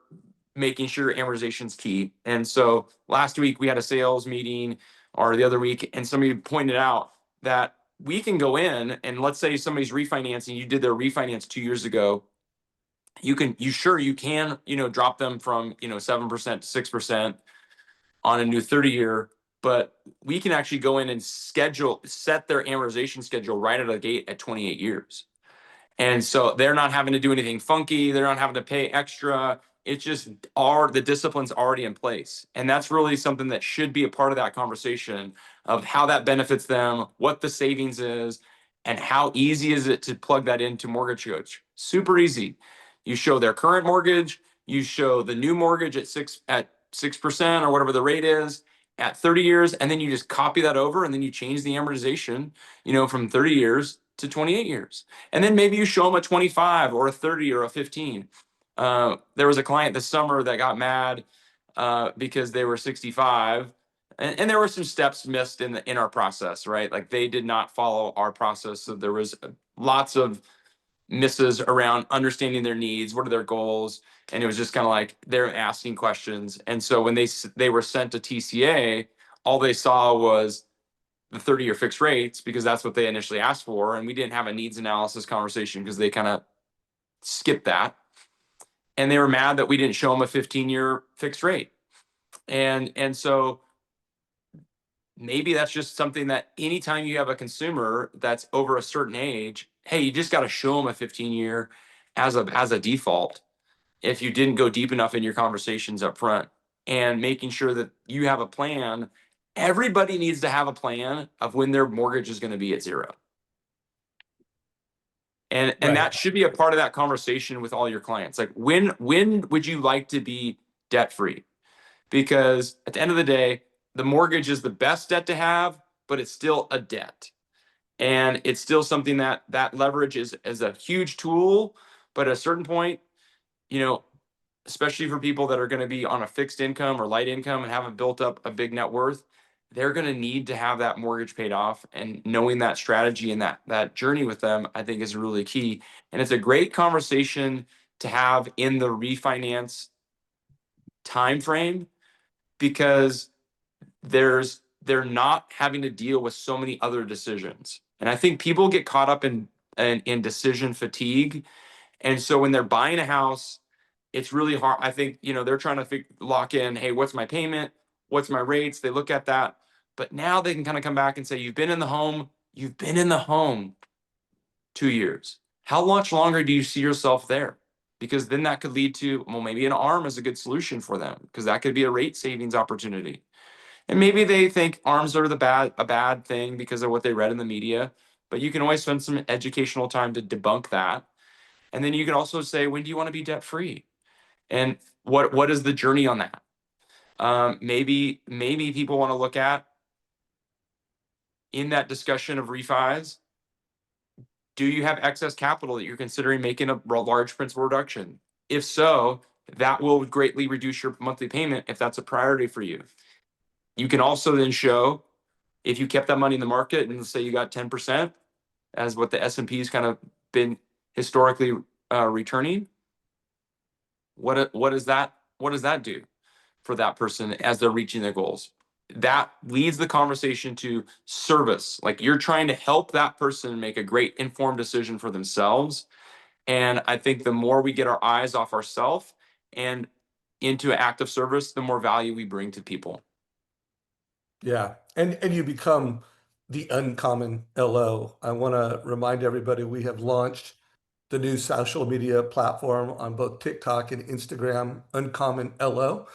making sure amortization's key. And so last week we had a sales meeting, or the other week, and somebody pointed out that we can go in and let's say somebody's refinancing, you did their refinance 2 years ago. You can, you can, drop them from, 7% to 6% on a new 30-year, but we can actually go in and set their amortization schedule right out of the gate at 28 years. And so they're not having to do anything funky. They're not having to pay extra. It's just the discipline's already in place. And that's really something that should be a part of that conversation of how that benefits them, what the savings is, and how easy is it to plug that into MortgageCoach. Super easy. You show their current mortgage, you show the new mortgage at 6% or whatever the rate is at 30 years, and then you just copy that over and then you change the amortization, from 30 years to 28 years. And then maybe you show them a 25 or a 30 or a 15. There was a client this summer that got mad because they were 65, and there were some steps missed in our process, right? Like they did not follow our process, so there was lots of misses around understanding their needs, what are their goals, and it was just kind of like they're asking questions. And so when they were sent a TCA, all they saw was the 30-year fixed rates because that's what they initially asked for, and we didn't have a needs analysis conversation because they kind of skipped that, and they were mad that we didn't show them a 15-year fixed rate. And so maybe that's just something that anytime you have a consumer that's over a certain age, hey, you just got to show them a 15-year as a default if you didn't go deep enough in your conversations up front, and making sure that you have a plan. Everybody needs to have a plan of when their mortgage is going to be at zero. And Right. that should be a part of that conversation with all your clients. Like when would you like to be debt free? Because at the end of the day, the mortgage is the best debt to have, but it's still a debt. And it's still something that leverage is a huge tool, but at a certain point, you know, especially for people that are going to be on a fixed income or light income and haven't built up a big net worth, they're going to need to have that mortgage paid off. And knowing that strategy and that journey with them, I think is really key. And it's a great conversation to have in the refinance time frame because they're not having to deal with so many other decisions. And I think people get caught up in decision fatigue. And so when they're buying a house, it's really hard. I think, they're trying to lock in, hey, what's my payment? What's my rates? They look at that. But now they can kind of come back and say, you've been in the home 2 years. How much longer do you see yourself there? Because then that could lead to, well, maybe an ARM is a good solution for them because that could be a rate savings opportunity. And maybe they think ARMs are a bad thing because of what they read in the media, but you can always spend some educational time to debunk that. And then you can also say, when do you want to be debt free? And what is the journey on that? Maybe people want to look at in that discussion of refis. Do you have excess capital that you're considering making a large principal reduction? If so, that will greatly reduce your monthly payment if that's a priority for you. You can also then show if you kept that money in the market and say you got 10% as what the S&P has kind of been historically returning. What does that do for that person as they're reaching their goals? That leads the conversation to service. Like you're trying to help that person make a great informed decision for themselves. And I think the more we get our eyes off ourselves and into an act of service, the more value we bring to people. Yeah. And you become the uncommon LO. I want to remind everybody we have launched the new social media platform on both TikTok and Instagram, Uncommon LO.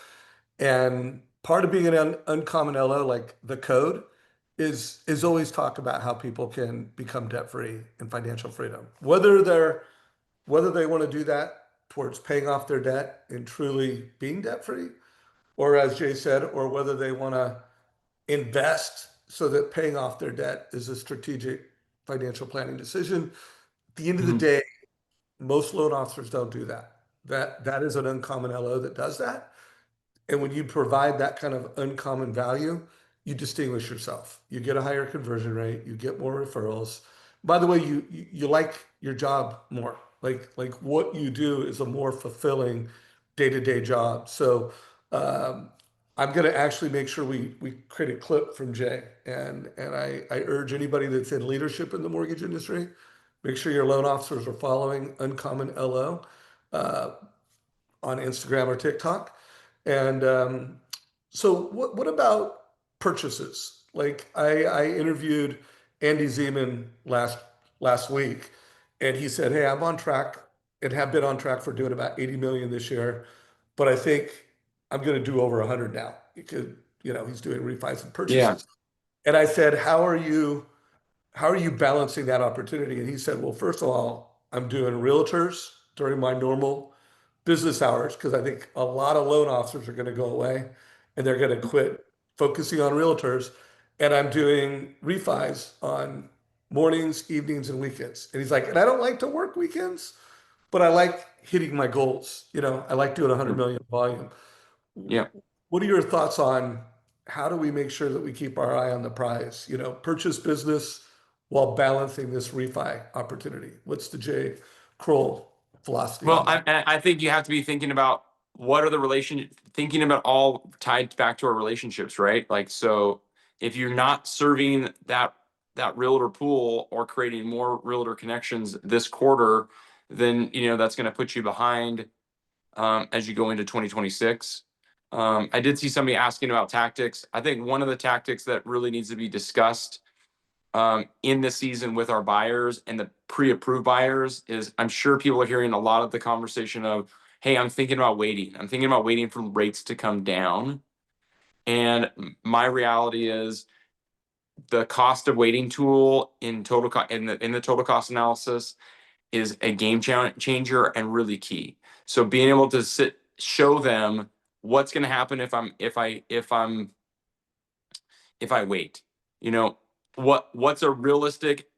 And part of being an uncommon LO, like the code, is always talk about how people can become debt free and financial freedom. Whether they want to do that towards paying off their debt and truly being debt free, or as Jay said, or whether they want to invest so that paying off their debt is a strategic financial planning decision. At the end of the Mhm. day, most loan officers don't do that. That is an uncommon LO that does that. And when you provide that kind of uncommon value, you distinguish yourself. You get a higher conversion rate, you get more referrals. By the way, you like your job more. Like what you do is a more fulfilling day-to-day job. So um, I'm going to actually make sure we create a clip from Jay. And I urge anybody that's in leadership in the mortgage industry, make sure your loan officers are following Uncommon LO uh, on Instagram or TikTok. And so what about purchases? Like I interviewed Andy Zeman last week, and he said, "Hey, I'm on track and have been on track for doing about 80 million this year, but I think I'm going to do over 100 now because he's doing refis and Yeah. purchases." And I said, "How are you balancing that opportunity?" And he said, "Well, first of all, I'm doing realtors during my normal business hours because I think a lot of loan officers are going to go away and they're going to quit focusing on realtors. And I'm doing refis on mornings, evenings, and weekends." And he's like, "And I don't like to work weekends, but I like hitting my goals. I like doing 100 million volume." Yeah. What are your thoughts on how do we make sure that we keep our eye on the prize? Purchase business while balancing this refi opportunity. What's the J. Crowell philosophy Well, on that? I think you have to be thinking about what are the thinking about all tied back to our relationships, right? Like, so if you're not serving that realtor pool or creating more realtor connections this quarter, then that's going to put you behind as you go into 2026. I did see somebody asking about tactics. I think one of the tactics that really needs to be discussed in this season with our buyers and the pre-approved buyers is, I'm sure people are hearing a lot of the conversation of, hey, I'm thinking about waiting. I'm thinking about waiting for rates to come down. And my reality is the cost of waiting tool in the total cost analysis is a game changer and really key. So being able to show them what's going to happen if I wait, you know, what's a realistic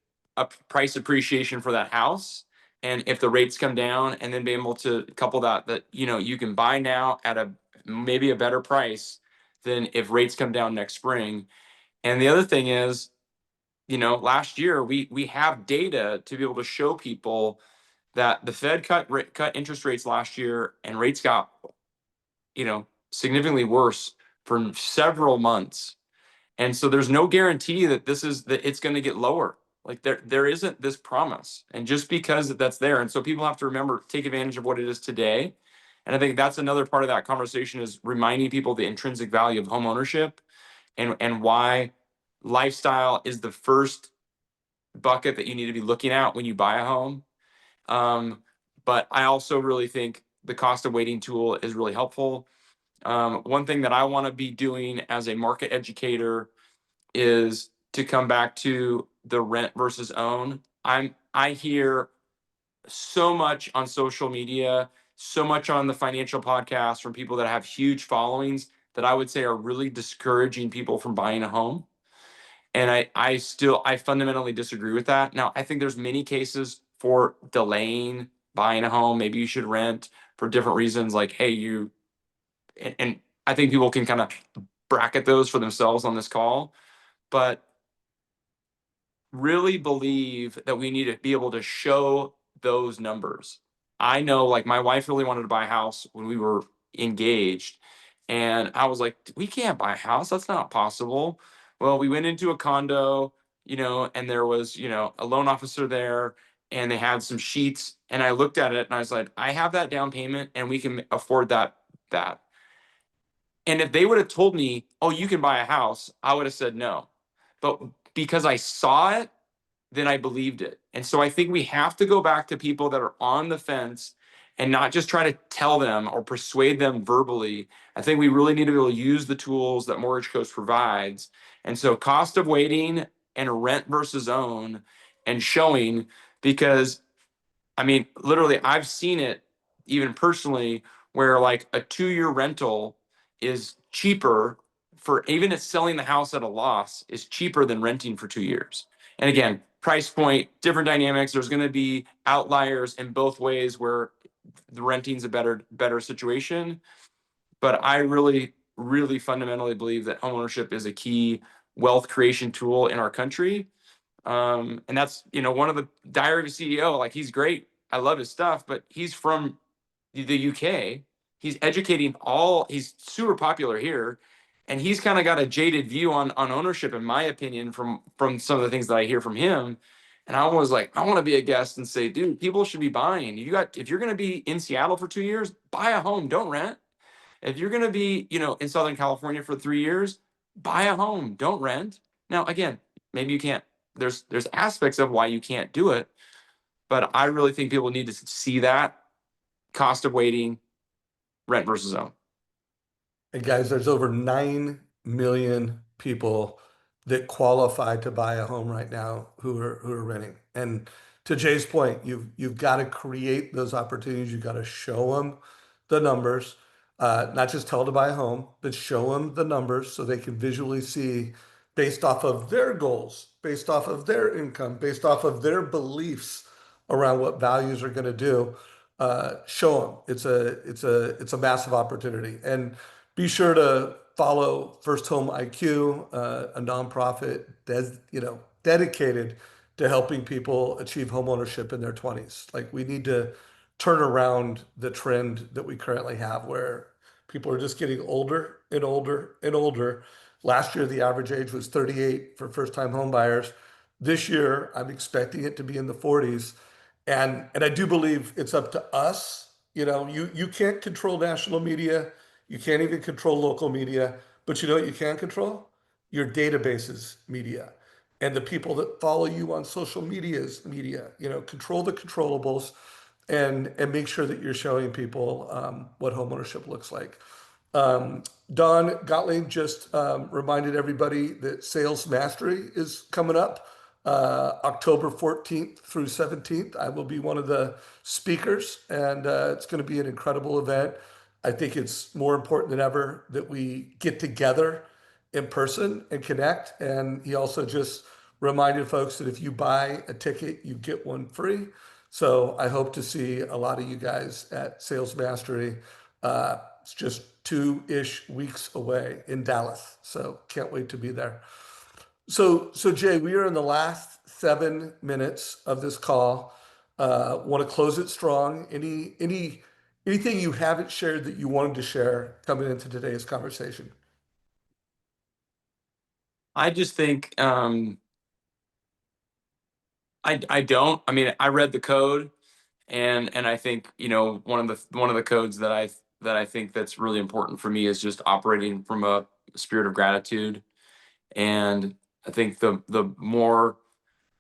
price appreciation for that house, and if the rates come down, and then be able to couple that you can buy now at a maybe a better price than if rates come down next spring. And the other thing is, last year we have data to be able to show people that the Fed cut interest rates last year, and rates got significantly worse for several months. And so there's no guarantee that it's going to get lower. Like there isn't this promise. And just because that's there. And so people have to remember, take advantage of what it is today. And I think that's another part of that conversation, is reminding people the intrinsic value of home ownership, and why lifestyle is the first bucket that you need to be looking at when you buy a home. But I also really think the cost of waiting tool is really helpful. One thing that I want to be doing as a market educator is to come back to the rent versus own. I hear so much on social media, so much on the financial podcast from people that have huge followings that I would say are really discouraging people from buying a home. And I fundamentally disagree with that. Now, I think there's many cases for delaying buying a home. Maybe you should rent for different reasons, like, hey, and I think people can kind of bracket those for themselves on this call. But really believe that we need to be able to show those numbers. I know, like, my wife really wanted to buy a house when we were engaged, and I was like, we can't buy a house. That's not possible. Well, we went into a condo, and there was, a loan officer there, and they had some sheets, and I looked at it and I was like, I have that down payment and we can afford that. And if they would have told me, oh, you can buy a house, I would have said no. But because I saw it, then I believed it. And so I think we have to go back to people that are on the fence and not just try to tell them or persuade them verbally. I think we really need to be able to use the tools that MortgageCoach provides. And so cost of waiting and rent versus own and showing, because I mean, literally, I've seen it even personally, where like a 2-year rental is cheaper for, even if selling the house at a loss is cheaper than renting for 2 years. And again, price point, different dynamics. There's going to be outliers in both ways where the renting's a better situation. But I really, really fundamentally believe that homeownership is a key wealth creation tool in our country. And that's, one of the Diary of a CEO, like, he's great. I love his stuff, but he's from the UK. he's educating all, he's super popular here, and he's kind of got a jaded view on ownership, in my opinion, from some of the things that I hear from him. And I was like, I want to be a guest and say, dude, people should be buying. If you're going to be in Seattle for 2 years, buy a home, don't rent. If you're going to be, in Southern California for 3 years, buy a home, don't rent. Now, again, maybe you can't, there's aspects of why you can't do it, but I really think people need to see that cost of waiting, rent versus own. And guys, there's over 9 million people that qualify to buy a home right now who are renting. And to Jay's point, you've got to create those opportunities. You've got to show them the numbers, not just tell them to buy a home, but show them the numbers so they can visually see based off of their goals, based off of their income, based off of their beliefs around what values are going to do. Show them it's a massive opportunity. And be sure to follow First Home IQ, a nonprofit dedicated to helping people achieve homeownership in their 20s. Like we need to turn around the trend that we currently have where people are just getting older and older and older. Last year, the average age was 38 for first-time home buyers. This year, I'm expecting it to be in the 40s. And I do believe it's up to us. You can't control national media. You can't even control local media, but you know what you can control? Your databases media and the people that follow you on social media's media. Control the controllables and make sure that you're showing people what homeownership looks like. Um, Don Gottlieb just reminded everybody that Sales Mastery is coming up October 14th through 17th. I will be one of the speakers, and it's going to be an incredible event. I think it's more important than ever that we get together in person and connect. And he also just reminded folks that if you buy a ticket, you get one free. So I hope to see a lot of you guys at Sales Mastery. It's just 2-ish weeks away in Dallas. So can't wait to be there. So Jay, we are in the last 7 minutes of this call. Want to close it strong. Anything you haven't shared that you wanted to share coming into today's conversation? I just think I don't. I mean, I read the code, and I think one of the codes that I think that's really important for me is just operating from a spirit of gratitude. And I think the more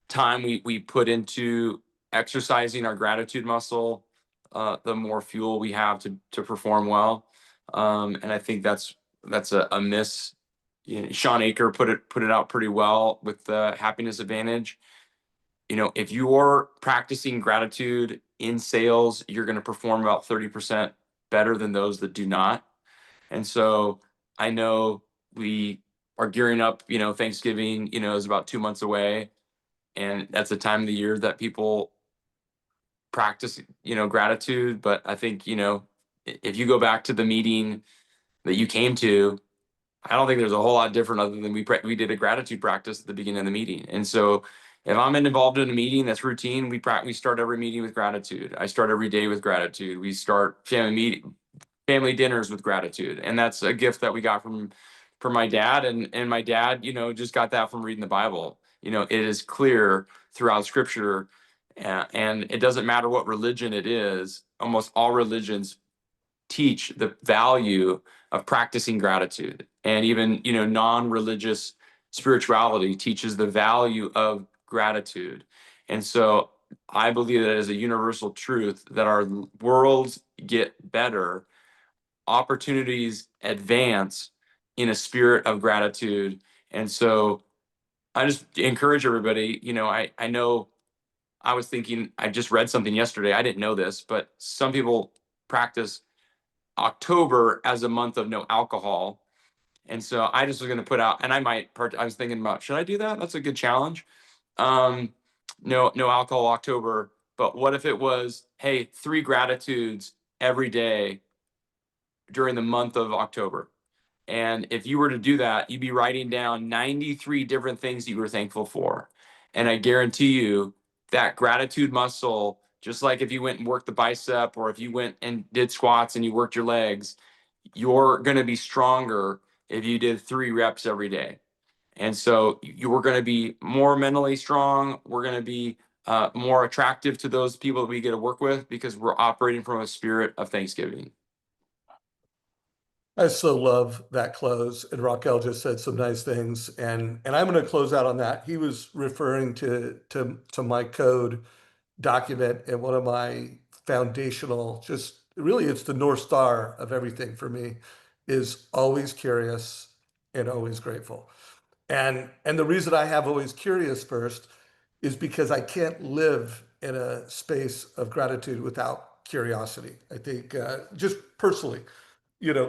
time we put into exercising our gratitude muscle, the more fuel we have to perform well. And I think that's a miss. Sean Aker put it out pretty well with the happiness advantage. If you're practicing gratitude in sales, you're going to perform about 30% better than those that do not. And so I know we are gearing up, Thanksgiving, is about 2 months away. And that's a time of the year that people practice, gratitude. But I think, if you go back to the meeting that you came to, I don't think there's a whole lot different other than we did a gratitude practice at the beginning of the meeting. And so if I'm involved in a meeting that's routine, we start every meeting with gratitude. I start every day with gratitude. We start family dinners with gratitude, and that's a gift that we got from my dad, and my dad, just got that from reading the Bible. It is clear throughout Scripture, and it doesn't matter what religion it is. Almost all religions teach the value of practicing gratitude, and even non-religious spirituality teaches the value of gratitude. And so I believe that as a universal truth that our worlds get better, opportunities advance in a spirit of gratitude. And so I just encourage everybody. I know I was thinking, I just read something yesterday. I didn't know this, but some people practice October as a month of no alcohol. And so I just was going to put out, and I was thinking about, should I do that? That's a good challenge. Um, no alcohol October. But what if it was, hey, 3 gratitudes every day during the month of October? And if you were to do that, you'd be writing down 93 different things you were thankful for. And I guarantee you that gratitude muscle Just like if you went and worked the bicep, or if you went and did squats and you worked your legs, you're going to be stronger if you did 3 reps every day. And so you were going to be more mentally strong. We're going to be more attractive to those people that we get to work with, because we're operating from a spirit of Thanksgiving. I so love that close, and Raquel just said some nice things, and I'm going to close out on that. He was referring to my code document, and one of my foundational, just really, it's the North Star of everything for me, is always curious and always grateful. And the reason I have always curious first is because I can't live in a space of gratitude without curiosity. I think just personally,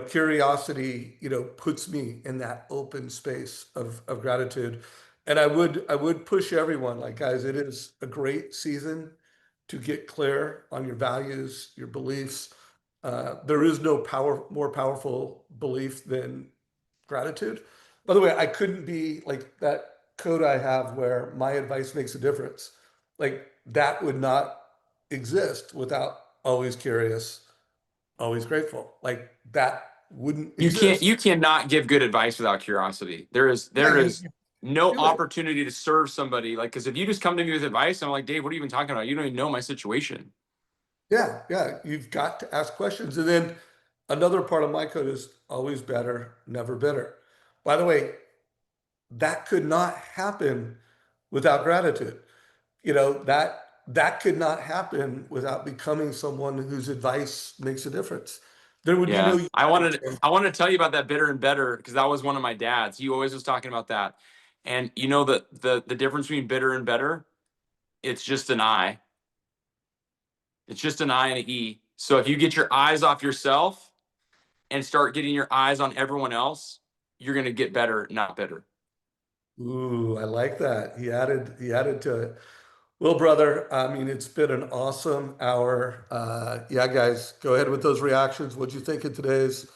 curiosity, puts me in that open space of gratitude. And I would push everyone, like, guys, it is a great season to get clear on your values, your beliefs. There is no more powerful belief than gratitude. By the way, I couldn't be like that code I have where my advice makes a difference. Like that would not exist without always curious, always grateful. Like that wouldn't exist. You cannot give good advice without curiosity. There is Yeah, there is you no do it. opportunity to serve somebody. Like, because if you just come to me with advice, I'm like, Dave, what are you even talking about? You don't even know my situation. Yeah, yeah. You've got to ask questions. And then another part of my code is always better, never bitter. By the way, that could not happen without gratitude. That could not happen without becoming someone whose advice makes a difference. There would be no Yeah, unity. I wanted to tell you about that bitter and better, because that was one of my dads. He always was talking about that. And you know the difference between bitter and better? It's just an I. It's just an I and an E. So if you get your eyes off yourself and start getting your eyes on everyone else, you're going to get better, not bitter. Ooh, I like that. He added to it. Well, brother, I mean, it's been an awesome hour. Yeah, guys, go ahead with those reactions. What'd you think of today's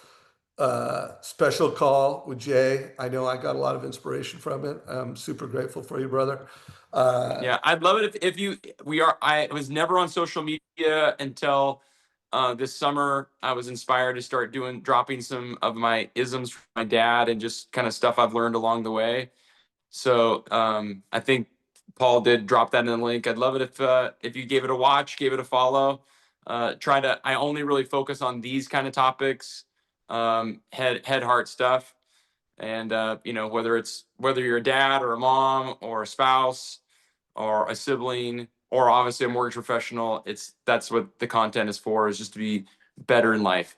special call with Jay? I know I got a lot of inspiration from it. I'm super grateful for you, brother. Uh, Yeah, I'd love it if you I was never on social media until this summer. I was inspired to start dropping some of my isms from my dad and just kind of stuff I've learned along the way. So I think Paul did drop that in the link. I'd love it if you gave it a watch, gave it a follow. I only really focus on these kind of topics, head heart stuff. And whether you're a dad or a mom or a spouse or a sibling or obviously a mortgage professional, that's what the content is for, is just to be better in life.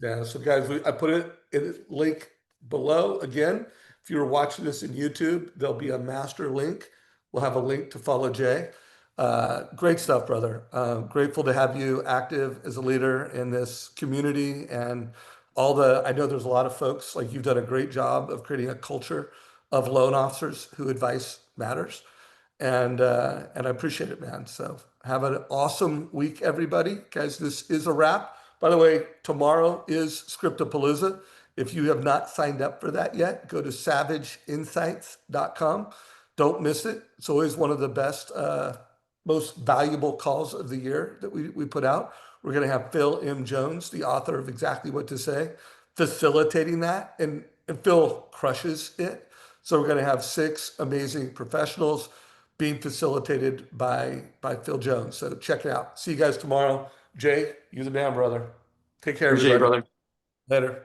Yeah, so guys, I put it in the link below. Again, if you're watching this in YouTube, there'll be a master link. We'll have a link to follow Jay. Great stuff, brother. Grateful to have you active as a leader in this community, and I know there's a lot of folks, like you've done a great job of creating a culture of loan officers who advice matters. And I appreciate it, man. So have an awesome week, everybody. Guys, this is a wrap. By the way, tomorrow is Scriptapalooza. If you have not signed up for that yet, go to savageinsights.com. Don't miss it. It's always one of the best, most valuable calls of the year that we put out. We're going to have Phil M. Jones, the author of Exactly What to Say, facilitating that. And Phil crushes it. So we're going to have 6 amazing professionals being facilitated by Phil Jones. So check it out. See you guys tomorrow. Jay, you the man, brother. Take care, Appreciate you, everybody. brother. Later.